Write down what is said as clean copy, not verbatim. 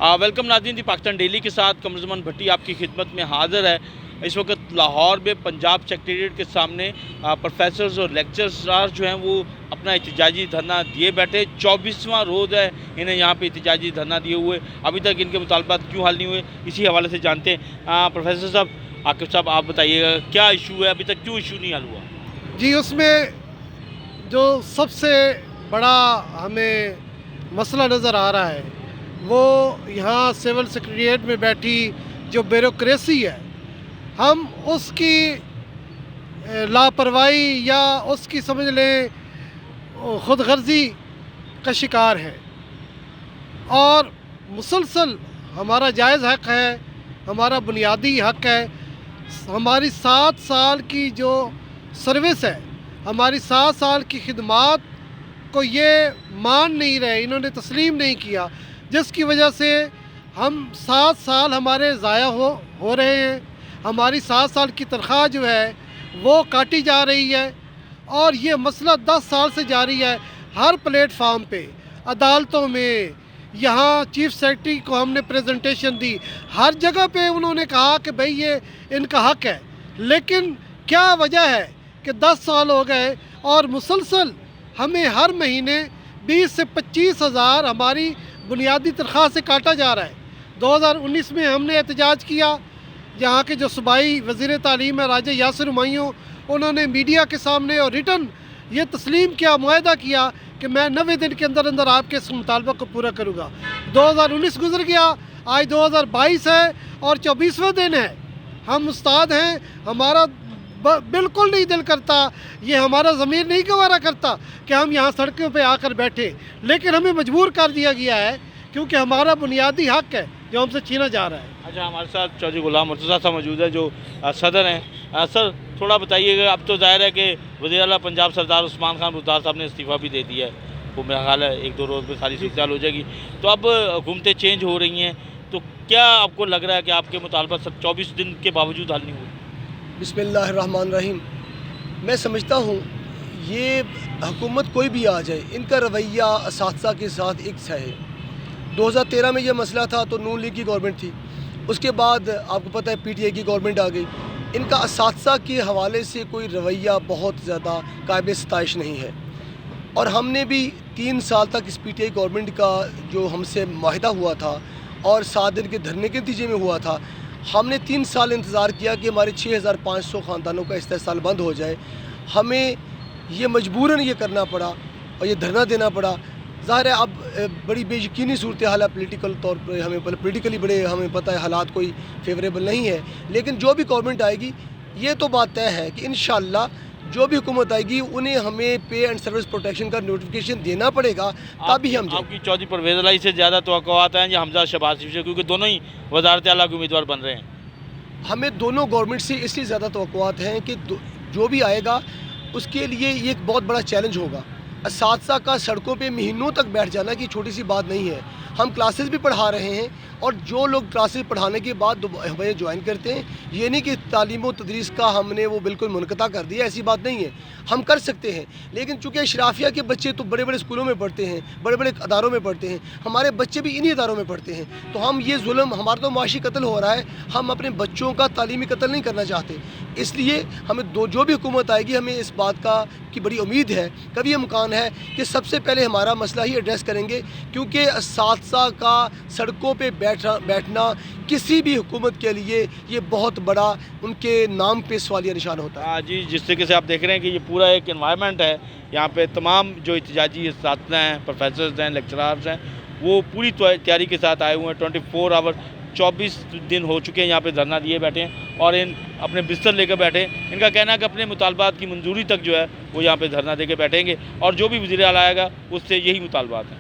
Welcome नाज़रीन, Pakistan daily के साथ कमरुज़्ज़मान भट्टी आपकी खिदमत में हाज़िर है। इस वक्त लाहौर में पंजाब सेक्रेटेरिएट के सामने प्रोफेसर्स और लेक्चरर्स जो हैं वो अपना एहतजाजी धरना दिए बैठे। 24वां रोज़ है इन्हें यहाँ पे एहतजाजी धरना दिए हुए। अभी तक इनके मुतालबात क्यों हल नहीं हुए, इसी हवाले से जानते हैं। प्रोफेसर साहब, आकिब साहब, आप बताइएगा क्या इशू है, अभी तक क्यों इशू नहीं हल हुआ? जी, उसमें जो सबसे बड़ा हमें मसला नज़र आ रहा है वो यहाँ सिविल सेक्रेटेरिएट में बैठी जो ब्यूरोक्रेसी है, हम उसकी लापरवाही या उसकी समझ लें खुद गर्जी का शिकार है। और मुसलसल हमारा जायज़ हक़ है, हमारा बुनियादी हक़ है, हमारी 7 साल की जो सर्विस है, हमारी 7 साल की खिदमात को ये मान नहीं रहे, इन्होंने तस्लीम नहीं किया, जिसकी वजह से हम 7 साल हमारे ज़ाया हो रहे हैं। हमारी 7 साल की तनख्वाह जो है वो काटी जा रही है और ये मसला 10 साल से जारी है। हर प्लेटफार्म पे, अदालतों में, यहाँ चीफ सेक्रेटरी को हमने प्रेजेंटेशन दी, हर जगह पे उन्होंने कहा कि भाई ये इनका हक़ है। लेकिन क्या वजह है कि 10 साल हो गए और मुसलसल हमें हर महीने 20 से 25 हज़ार हमारी बुनियादी तनख्वाह से काटा जा रहा है। 2019 में हमने एहतजाज किया, यहाँ के जो सूबाई वज़ीर तालीम है राजा यासिर हुमायूं, उन्होंने मीडिया के सामने और रिटन ये तस्लीम किया, मुआहदा किया कि मैं 90 दिन के अंदर अंदर आपके इस मुतालबा को पूरा करूँगा। 2019 गुजर गया, आज 2022 है और 24वां दिन है। हम उस्ताद हैं, हमारा बिल्कुल नहीं दिल करता, ये हमारा ज़मीर नहीं गवारा करता कि हम यहाँ सड़कों पे आकर बैठे, लेकिन हमें मजबूर कर दिया गया है क्योंकि हमारा बुनियादी हक़ है जो हमसे छीना जा रहा है। अच्छा, हमारे साथ चौधरी गुलाम मुर्तज़ा साहब मौजूद है जो सदर हैं। सर, थोड़ा बताइएगा, अब तो ज़ाहिर है कि वज़ीर आला पंजाब सरदार उस्मान खान बुज़दार साहब ने इस्तीफ़ा भी दे दिया है, वो मेरा ख्याल है 1-2 रोज़ में सारी सूरत हो जाएगी। तो अब हुकूमतें चेंज हो रही हैं, तो क्या आपको लग रहा है कि आपके मुतालबा 24 दिन के बावजूद हल नहीं हुए? बिस्मिल्लाहिर्रहमानिर्रहीम। मैं समझता हूँ ये हुकूमत कोई भी आ जाए, इनका रवैया असातिज़ा के साथ एक सा है। 2013 में यह मसला था तो नून लीग की गवर्नमेंट थी, उसके बाद आपको पता है PTI की गवर्नमेंट आ गई। इनका असातिज़ा के हवाले से कोई रवैया बहुत ज़्यादा काबिल सताइश नहीं है। और हमने भी 3 साल तक इस PTI गवर्नमेंट का जो हमसे मुआहदा हुआ था और 7 दिन के धरने के नतीजे में हुआ था, हमने 3 साल इंतज़ार किया कि हमारे 6500 ख़ानदानों का इस्तेहसाल बंद हो जाए। हमें ये मजबूरन ये करना पड़ा और ये धरना देना पड़ा। ज़ाहिर है अब बड़ी बेयकीनी सूरत हाल है, पॉलिटिकल तौर पर हमें पॉलिटिकली बड़े हमें पता है हालात कोई फेवरेबल नहीं है। लेकिन जो भी गवर्नमेंट आएगी ये तो बात तय है कि इंशाअल्लाह जो भी हुकूमत आएगी उन्हें हमें पे एंड सर्विस प्रोटेक्शन का नोटिफिकेशन देना पड़ेगा, तभी हम जाएंगे। आपकी चौधरी परवेज़ इलाही से ज़्यादा तवक्कुआत हैं या हमज़ा शहबाज शरीफ से, क्योंकि दोनों ही वज़ारत आला के उम्मीदवार बन रहे हैं? हमें दोनों गवर्नमेंट से इसलिए ज़्यादा तवक्कुआत हैं कि जो भी आएगा उसके लिए ये एक बहुत बड़ा चैलेंज होगा। असातिज़ा का सड़कों पे महीनों तक बैठ जाना की छोटी सी बात नहीं है। हम क्लासेस भी पढ़ा रहे हैं और जो लोग क्लासेस पढ़ाने के बाद हमें ज्वाइन करते हैं, ये नहीं कि तालीम व तदरीस का हमने वो बिल्कुल मुनक़ता कर दिया, ऐसी बात नहीं है, हम कर सकते हैं। लेकिन चूँकि अशराफिया के बच्चे तो बड़े बड़े स्कूलों में पढ़ते हैं, बड़े बड़े अदारों में पढ़ते हैं, हमारे बच्चे भी इन्हीं अदारों में पढ़ते हैं, तो हम ये जुल्म, हमारा तो माशी कत्ल हो रहा है, हम अपने बच्चों का तालीमी कत्ल नहीं करना चाहते। इसलिए हमें जो भी हुकूमत आएगी, हमें इस बात की बड़ी उम्मीद है, कभी इम्कान है कि सबसे पहले हमारा मसला ही एड्रेस करेंगे, क्योंकि असातिज़ा का सड़कों पे बैठना किसी भी हुकूमत के लिए ये बहुत बड़ा उनके नाम पे सवालिया निशान होता है। हाँ जी, जिस तरीके से आप देख रहे हैं कि ये पूरा एक एनवायरनमेंट है, यहाँ पे तमाम जो एहतजाजी असातिज़ा हैं, प्रोफेसर्स हैं, लेक्चरर्स हैं, वो पूरी तैयारी के साथ आए हुए हैं। 24 आवर 24 दिन हो चुके हैं यहाँ पे धरना दिए बैठे हैं और इन अपने बिस्तर लेकर बैठे हैं। इनका कहना है कि अपने मुतालबात की मंजूरी तक जो है वो यहाँ पे धरना दे के बैठेंगे और जो भी वज़ीर आला आएगा उससे यही मुतालबात हैं।